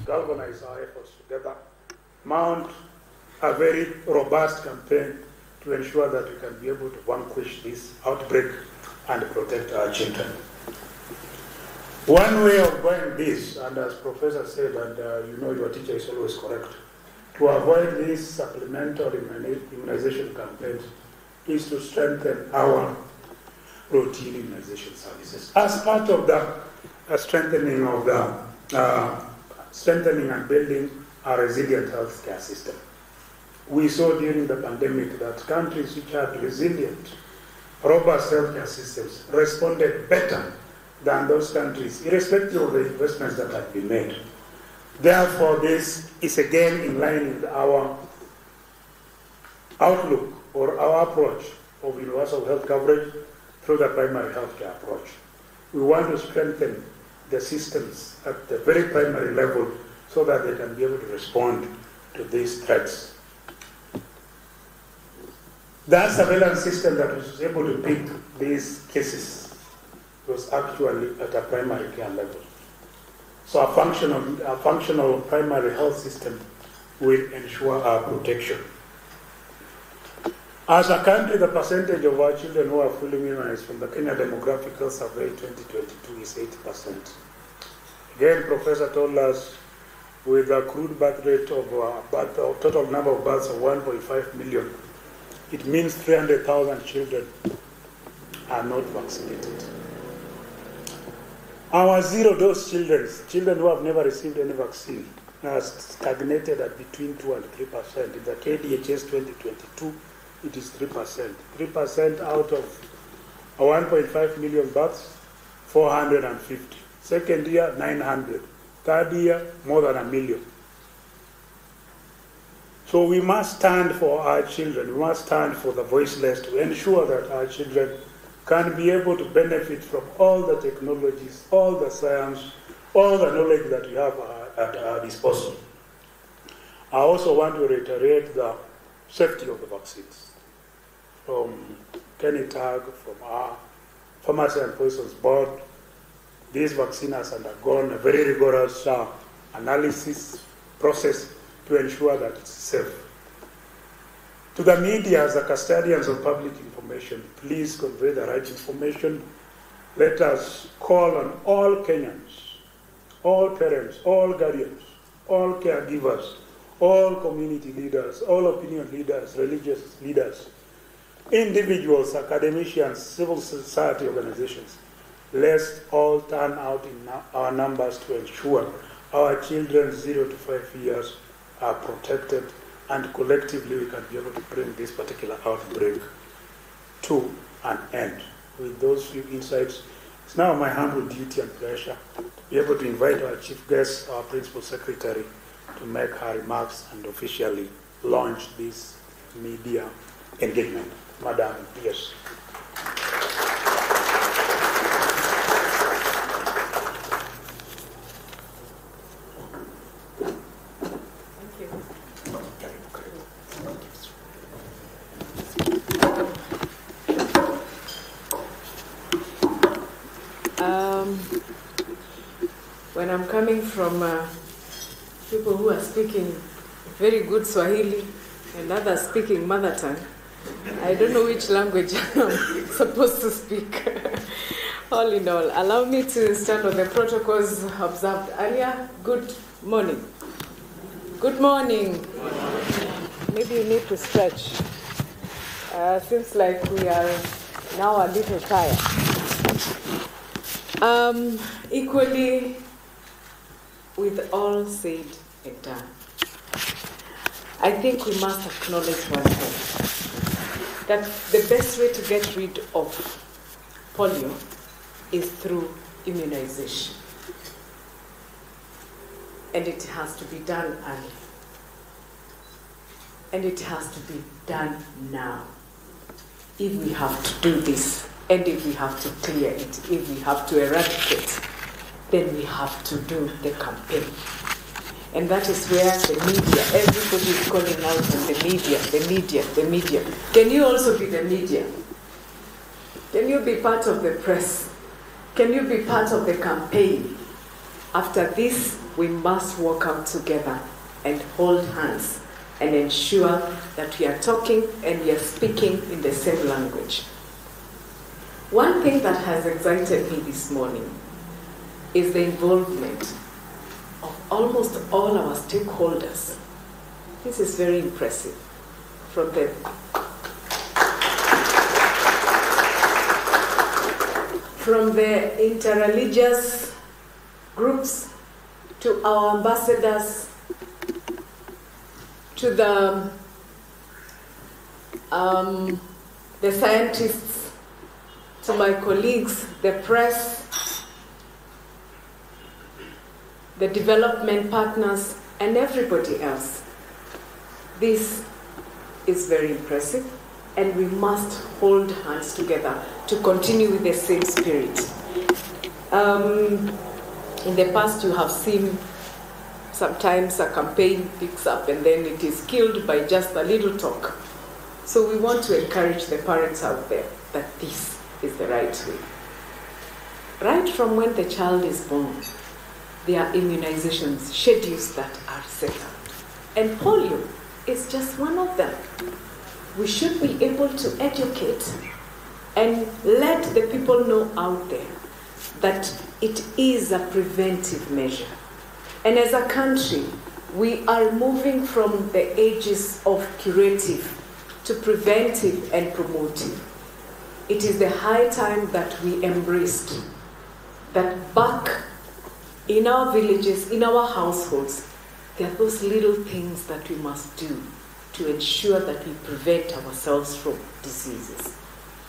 galvanize our efforts together, mount a very robust campaign to ensure that we can be able to vanquish this outbreak and protect our children. One way of going this, and as Professor said, and you know your teacher is always correct, to avoid these supplemental immunization campaigns is to strengthen our routine immunization services. As part of the strengthening and building a resilient healthcare system. We saw during the pandemic that countries which had resilient, robust healthcare systems responded better than those countries, irrespective of the investments that had been made. Therefore, this is again in line with our outlook or our approach of universal health coverage through the primary healthcare approach. We want to strengthen the systems at the very primary level so that they can be able to respond to these threats. That surveillance system that was able to pick these cases was actually at a primary care level. So a functional primary health system will ensure our protection. As a country, the percentage of our children who are fully immunized from the Kenya Demographic Health Survey 2022 is 80%. Again, Professor told us with a crude birth rate of total number of births of 1.5 million, it means 300,000 children are not vaccinated. Our zero-dose children who have never received any vaccine, are stagnated at between 2 and 3%. In the KDHS 2022, it is 3%. 3% out of 1.5 million births, 450. Second year, 900. Third year, more than 1 million. So we must stand for our children. We must stand for the voiceless to ensure that our children can be able to benefit from all the technologies, all the science, all the knowledge that we have at our disposal. I also want to reiterate the safety of the vaccines. From Kenitag, from our Pharmacy and Poisons Board, this vaccine has undergone a very rigorous analysis process to ensure that it's safe. To the media, as the custodians of public information, please convey the right information. Let us call on all Kenyans, all parents, all guardians, all caregivers, all community leaders, all opinion leaders, religious leaders, individuals, academicians, civil society organizations. Let's all turn out in our numbers to ensure our children 0 to 5 years are protected, and collectively we can be able to bring this particular outbreak to an end. With those few insights, it's now my humble duty and pleasure to be able to invite our chief guest, our principal secretary, to make her remarks and officially launch this media engagement. Madam, yes. When I'm coming from people who are speaking very good Swahili and others speaking mother tongue, I don't know which language I'm supposed to speak. All in all, allow me to stand on the protocols observed earlier. Good morning. Good morning. Maybe you need to stretch. Seems like we are now a little tired. Equally, with all said and done, I think we must acknowledge one thing, that the best way to get rid of polio is through immunization. And it has to be done early. And it has to be done now. If we have to do this, and if we have to clear it, if we have to eradicate, then we have to do the campaign. And that is where the media, everybody is calling out on the media, the media, the media. Can you also be the media? Can you be part of the press? Can you be part of the campaign? After this, we must walk out together and hold hands and ensure that we are talking and we are speaking in the same language. One thing that has excited me this morning is the involvement of almost all our stakeholders. This is very impressive. From the interreligious groups to our ambassadors, to the scientists, to my colleagues, the press, the development partners, and everybody else. This is very impressive, and we must hold hands together to continue with the same spirit. In the past, you have seen sometimes a campaign picks up and then it is killed by just a little talk. So we want to encourage the parents out there that this is the right way. Right from when the child is born, there are immunizations, schedules that are set out. And polio is just one of them. We should be able to educate and let the people know out there that it is a preventive measure. And as a country, we are moving from the ages of curative to preventive and promotive. It is the high time that we embraced that back in our villages, in our households, there are those little things that we must do to ensure that we prevent ourselves from diseases.